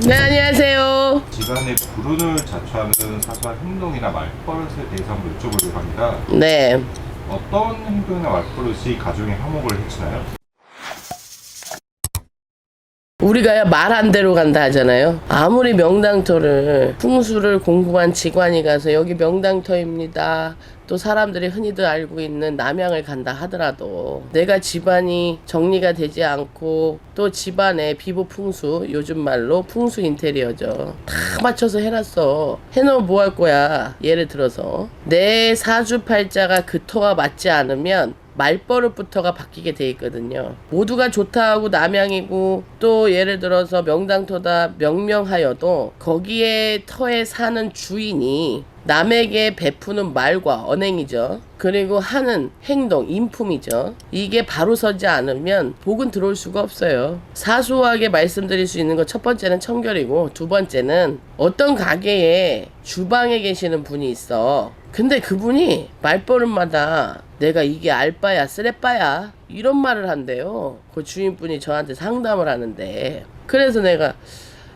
네, 안녕하세요. 집안의 불운을 자초하는 사소한 행동이나 말버릇에 대해서 한번 여쭤보려고 합니다. 네. 어떤 행동이나 말버릇이 가정의 화목을 해치나요? 우리가 말한 대로 간다 하잖아요. 아무리 명당터를 풍수를 공부한 직관이 가서 여기 명당터입니다. 또 사람들이 흔히들 알고 있는 남양을 간다 하더라도 내가 집안이 정리가 되지 않고 또 집안의 비보 풍수, 요즘 말로 풍수 인테리어죠. 다 맞춰서 해놨어. 해놓으면 뭐 할 거야? 예를 들어서 내 사주팔자가 그 터와 맞지 않으면 말버릇부터가 바뀌게 돼 있거든요. 모두가 좋다 하고 남양이고 또 예를 들어서 명당터다 명명하여도 거기에 터에 사는 주인이 남에게 베푸는 말과 언행이죠. 그리고 하는 행동, 인품이죠. 이게 바로 서지 않으면 복은 들어올 수가 없어요. 사소하게 말씀드릴 수 있는 거 첫 번째는 청결이고 두 번째는 어떤 가게에 주방에 계시는 분이 있어. 근데 그분이 말버릇마다 내가 이게 알바야 쓰레빠야 이런 말을 한대요. 그 주인분이 저한테 상담을 하는데 그래서 내가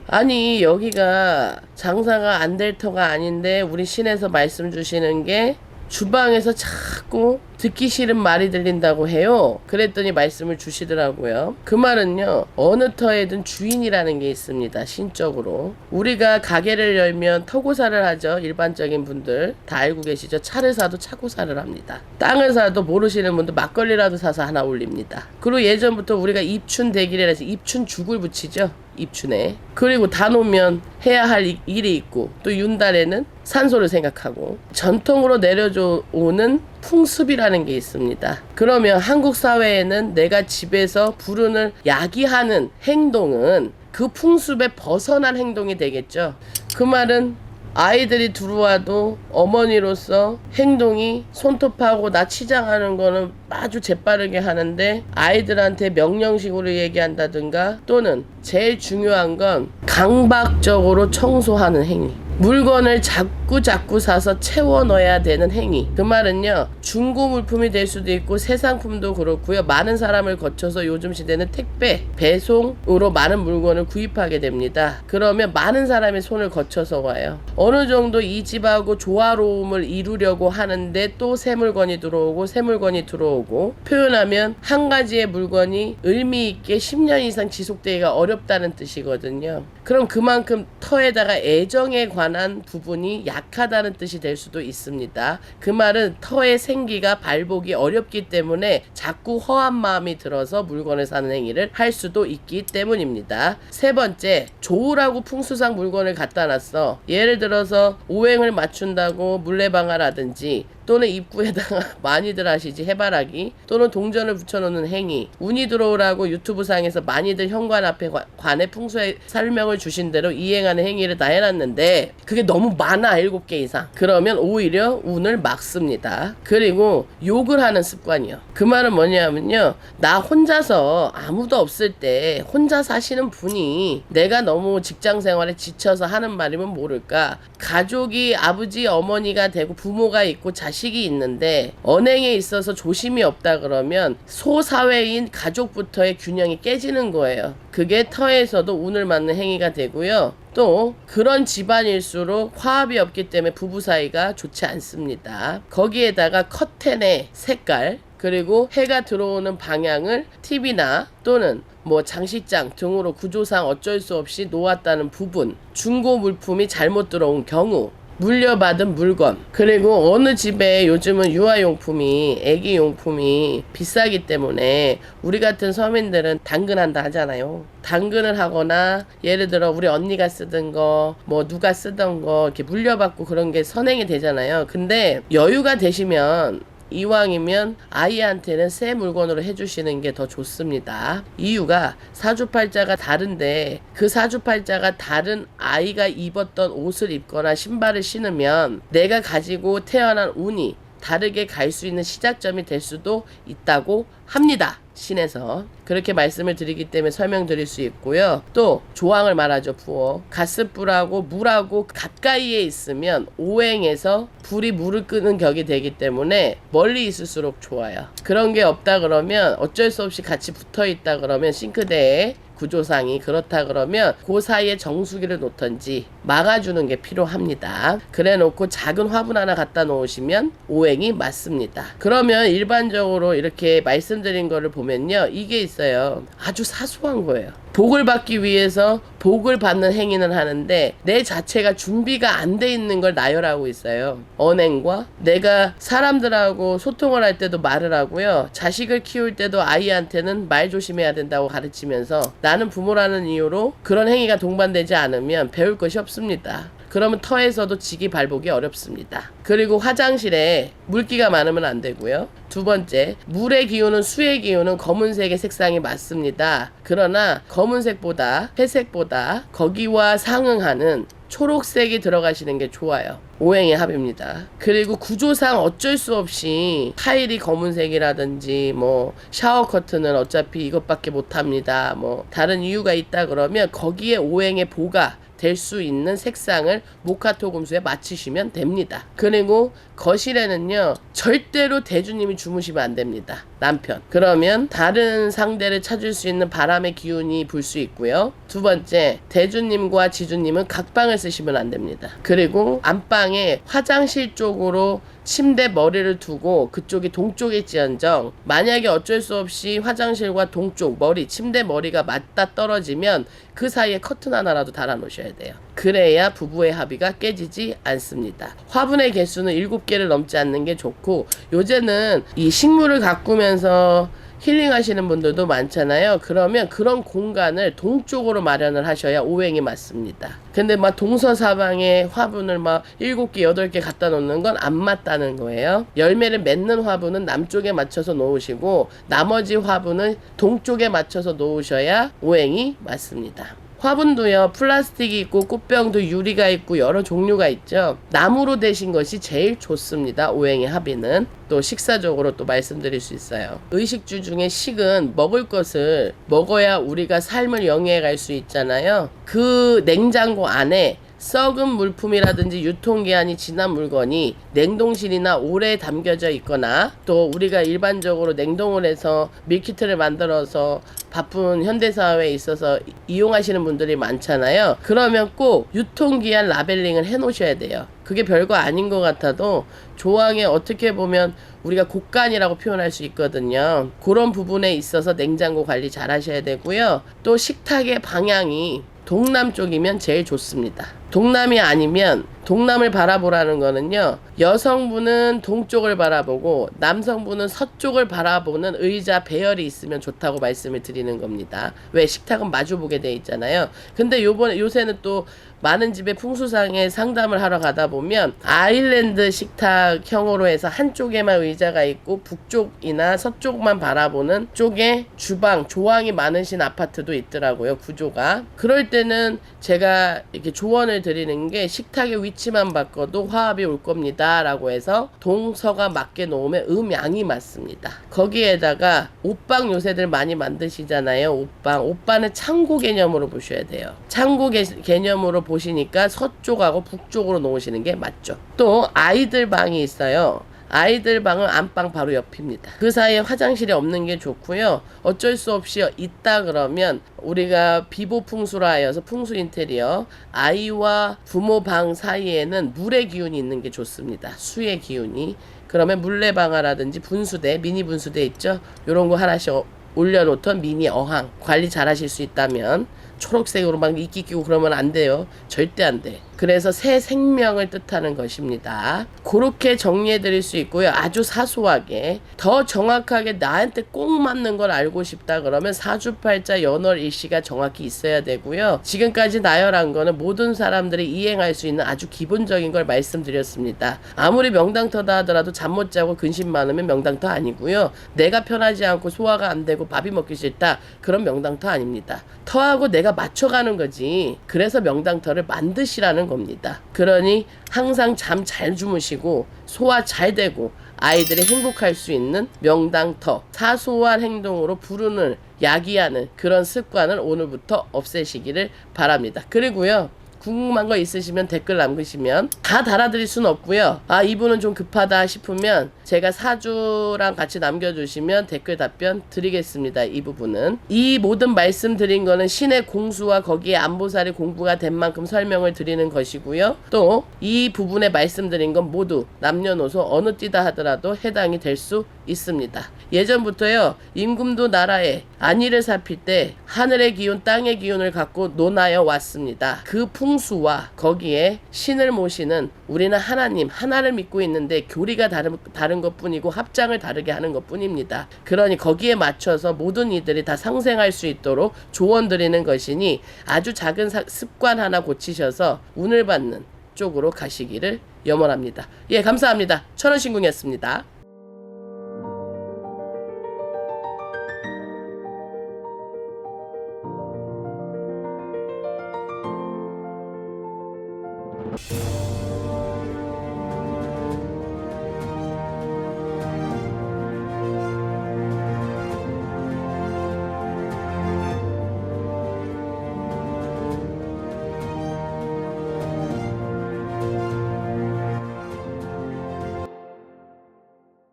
아니 여기가 장사가 안 될 터가 아닌데 우리 신에서 말씀 주시는 게 주방에서 자꾸 듣기 싫은 말이 들린다고 해요. 그랬더니 말씀을 주시더라고요. 그 말은요, 어느 터에든 주인이라는 게 있습니다. 신적으로. 우리가 가게를 열면 터고사를 하죠. 일반적인 분들 다 알고 계시죠. 차를 사도 차고사를 합니다. 땅을 사도 모르시는 분들 막걸리라도 사서 하나 올립니다. 그리고 예전부터 우리가 입춘 대기를 해서 입춘 죽을 붙이죠. 입춘에. 그리고 다 놓으면 해야 할 일이 있고 또 윤달에는 산소를 생각하고 전통으로 내려져 오는 풍습이라는 게 있습니다. 그러면 한국 사회에는 내가 집에서 불운을 야기하는 행동은 그 풍습에 벗어난 행동이 되겠죠. 그 말은 아이들이 들어와도 어머니로서 행동이 손톱하고 나 치장하는 거는 아주 재빠르게 하는데 아이들한테 명령식으로 얘기한다든가 또는 제일 중요한 건 강박적으로 청소하는 행위. 물건을 자꾸 사서 채워 넣어야 되는 행위. 그 말은요, 중고 물품이 될 수도 있고 새 상품도 그렇고요. 많은 사람을 거쳐서 요즘 시대는 택배, 배송으로 많은 물건을 구입하게 됩니다. 그러면 많은 사람의 손을 거쳐서 와요. 어느 정도 이 집하고 조화로움을 이루려고 하는데 또 새 물건이 들어오고 새 물건이 들어오고 표현하면 한 가지의 물건이 의미 있게 10년 이상 지속되기가 어렵다는 뜻이거든요. 그럼 그만큼 터에다가 애정에 관한 부분이 약하다는 뜻이 될 수도 있습니다. 그 말은 터의 생기가 발복이 어렵기 때문에 자꾸 허한 마음이 들어서 물건을 사는 행위를 할 수도 있기 때문입니다. 세 번째, 좋으라고 풍수상 물건을 갖다 놨어. 예를 들어서 오행을 맞춘다고 물레방아라든지 또는 입구에다가 많이들 하시지 해바라기 또는 동전을 붙여놓는 행위, 운이 들어오라고 유튜브상에서 많이들 현관 앞에 관의 풍수의 설명을 주신 대로 이행하는 행위를 다 해놨는데 그게 너무 많아. 7개 이상. 그러면 오히려 운을 막습니다. 그리고 욕을 하는 습관이요. 그 말은 뭐냐면요, 나 혼자서 아무도 없을 때 혼자 사시는 분이 내가 너무 직장 생활에 지쳐서 하는 말이면 모를까, 가족이 아버지 어머니가 되고 부모가 있고 자식이 있는데 언행에 있어서 조심이 없다 그러면 소사회인 가족부터의 균형이 깨지는 거예요. 그게 터에서도 운을 맞는 행위가 되고요. 또 그런 집안일수록 화합이 없기 때문에 부부 사이가 좋지 않습니다. 거기에다가 커튼의 색깔 그리고 해가 들어오는 방향을 TV나 또는 뭐 장식장 등으로 구조상 어쩔 수 없이 놓았다는 부분, 중고 물품이 잘못 들어온 경우, 물려받은 물건, 그리고 어느 집에 요즘은 유아용품이 애기용품이 비싸기 때문에 우리 같은 서민들은 당근한다 하잖아요. 당근을 하거나 예를 들어 우리 언니가 쓰던 거 뭐 누가 쓰던 거 이렇게 물려받고 그런 게 선행이 되잖아요. 근데 여유가 되시면 이왕이면 아이한테는 새 물건으로 해주시는 게 더 좋습니다. 이유가 사주팔자가 다른데 그 사주팔자가 다른 아이가 입었던 옷을 입거나 신발을 신으면 내가 가지고 태어난 운이 다르게 갈 수 있는 시작점이 될 수도 있다고 합니다. 신에서 그렇게 말씀을 드리기 때문에 설명드릴 수 있고요. 또 조항을 말하죠. 부어 가스불하고 물하고 가까이에 있으면 오행에서 불이 물을 끄는 격이 되기 때문에 멀리 있을수록 좋아요. 그런 게 없다 그러면 어쩔 수 없이 같이 붙어 있다 그러면 싱크대에 구조상이 그렇다 그러면 그 사이에 정수기를 놓던지 막아주는 게 필요합니다. 그래 놓고 작은 화분 하나 갖다 놓으시면 오행이 맞습니다. 그러면 일반적으로 이렇게 말씀드린 거를 보면요, 이게 있어요. 아주 사소한 거예요. 복을 받기 위해서 복을 받는 행위는 하는데 내 자체가 준비가 안 돼 있는 걸 나열하고 있어요. 언행과 내가 사람들하고 소통을 할 때도 말을 하고요, 자식을 키울 때도 아이한테는 말 조심해야 된다고 가르치면서 나는 부모라는 이유로 그런 행위가 동반되지 않으면 배울 것이 없습니다. 그러면 터에서도 지기 발복이 어렵습니다. 그리고 화장실에 물기가 많으면 안 되고요. 두 번째, 물의 기운은 수의 기운은 검은색의 색상이 맞습니다. 그러나 검은색보다 회색보다 거기와 상응하는 초록색이 들어가시는 게 좋아요. 오행의 합입니다. 그리고 구조상 어쩔 수 없이 타일이 검은색이라든지 뭐 샤워 커튼은 어차피 이것밖에 못합니다. 뭐 다른 이유가 있다 그러면 거기에 오행의 보가 될 수 있는 색상을 모카토 금수에 맞추시면 됩니다. 그리고 거실에는요, 절대로 대주님이 주무시면 안 됩니다. 남편. 그러면 다른 상대를 찾을 수 있는 바람의 기운이 불 수 있고요. 두 번째, 대주님과 지주님은 각방을 쓰시면 안 됩니다. 그리고 안방에 화장실 쪽으로 침대 머리를 두고 그쪽이 동쪽일지언정 만약에 어쩔 수 없이 화장실과 동쪽 머리, 침대 머리가 맞다 떨어지면 그 사이에 커튼 하나라도 달아 놓으셔야 돼요. 그래야 부부의 합의가 깨지지 않습니다. 화분의 개수는 7개를 넘지 않는 게 좋고, 요새는 이 식물을 가꾸면서 힐링하시는 분들도 많잖아요. 그러면 그런 공간을 동쪽으로 마련을 하셔야 오행이 맞습니다. 근데 막 동서사방에 화분을 막 7개, 8개 갖다 놓는 건 안 맞다는 거예요. 열매를 맺는 화분은 남쪽에 맞춰서 놓으시고 나머지 화분은 동쪽에 맞춰서 놓으셔야 오행이 맞습니다. 화분도요, 플라스틱이 있고 꽃병도 유리가 있고 여러 종류가 있죠. 나무로 되신 것이 제일 좋습니다. 오행의 합의는. 또 식사적으로 또 말씀드릴 수 있어요. 의식주 중에 식은 먹을 것을 먹어야 우리가 삶을 영위해 갈 수 있잖아요. 그 냉장고 안에 썩은 물품이라든지 유통기한이 지난 물건이 냉동실이나 오래 담겨져 있거나, 또 우리가 일반적으로 냉동을 해서 밀키트를 만들어서 바쁜 현대사회에 있어서 이용하시는 분들이 많잖아요. 그러면 꼭 유통기한 라벨링을 해 놓으셔야 돼요. 그게 별거 아닌 것 같아도 조항에 어떻게 보면 우리가 곡간이라고 표현할 수 있거든요. 그런 부분에 있어서 냉장고 관리 잘 하셔야 되고요. 또 식탁의 방향이 동남쪽이면 제일 좋습니다. 동남이 아니면, 동남을 바라보라는 거는요, 여성분은 동쪽을 바라보고 남성분은 서쪽을 바라보는 의자 배열이 있으면 좋다고 말씀을 드리는 겁니다. 왜? 식탁은 마주보게 돼 있잖아요. 근데 요새는 또 많은 집에 풍수상에 상담을 하러 가다 보면 아일랜드 식탁형으로 해서 한쪽에만 의자가 있고 북쪽이나 서쪽만 바라보는 쪽에 주방, 조항이 많으신 아파트도 있더라고요, 구조가. 그럴 때는 제가 이렇게 조언을 드리는 게, 식탁의 위치만 바꿔도 화합이 올 겁니다 라고 해서 동서가 맞게 놓으면 음양이 맞습니다. 거기에다가 옷방 요새들 많이 만드시잖아요. 옷방은 창고 개념으로 보셔야 돼요. 창고 개념으로 보시니까 서쪽하고 북쪽으로 놓으시는 게 맞죠. 또 아이들 방이 있어요. 아이들 방은 안방 바로 옆입니다. 그 사이에 화장실이 없는 게 좋고요. 어쩔 수 없이 있다 그러면 우리가 비보풍수라 하여서 풍수 인테리어, 아이와 부모 방 사이에는 물의 기운이 있는 게 좋습니다. 수의 기운이. 그러면 물레방아라든지 분수대, 미니 분수대 있죠? 요런 거 하나씩 올려놓던 미니 어항 관리 잘 하실 수 있다면, 초록색으로 막 이끼 끼고 그러면 안 돼요. 절대 안 돼. 그래서 새 생명을 뜻하는 것입니다. 그렇게 정리해 드릴 수 있고요. 아주 사소하게 더 정확하게 나한테 꼭 맞는 걸 알고 싶다 그러면 사주팔자 연월일시가 정확히 있어야 되고요. 지금까지 나열한 거는 모든 사람들이 이행할 수 있는 아주 기본적인 걸 말씀드렸습니다. 아무리 명당터다 하더라도 잠 못 자고 근심 많으면 명당터 아니고요. 내가 편하지 않고 소화가 안 되고 밥이 먹기 싫다, 그런 명당터 아닙니다. 터하고 내가 맞춰가는 거지. 그래서 명당터를 만드시라는 겁니다. 그러니 항상 잠 잘 주무시고 소화 잘 되고 아이들이 행복할 수 있는 명당터, 사소한 행동으로 불운을 야기하는 그런 습관을 오늘부터 없애시기를 바랍니다. 그리고요, 궁금한 거 있으시면 댓글 남기시면 다 달아드릴 수는 없고요. 아, 이분은 좀 급하다 싶으면 제가 사주랑 같이 남겨주시면 댓글 답변 드리겠습니다. 이 부분은. 이 모든 말씀드린 거는 신의 공수와 거기에 안보살이 공부가 된 만큼 설명을 드리는 것이고요. 또 이 부분에 말씀드린 건 모두 남녀노소 어느 띠다 하더라도 해당이 될 수 있습니다. 예전부터요, 임금도 나라에 안위를 살필 때 하늘의 기운, 땅의 기운을 갖고 논하여 왔습니다. 그 풍수와 거기에 신을 모시는, 우리는 하나님 하나를 믿고 있는데 교리가 다른 것 뿐이고 합장을 다르게 하는 것 뿐입니다. 그러니 거기에 맞춰서 모든 이들이 다 상생할 수 있도록 조언 드리는 것이니 아주 작은 습관 하나 고치셔서 운을 받는 쪽으로 가시기를 염원합니다. 예, 감사합니다. 천원신궁이었습니다.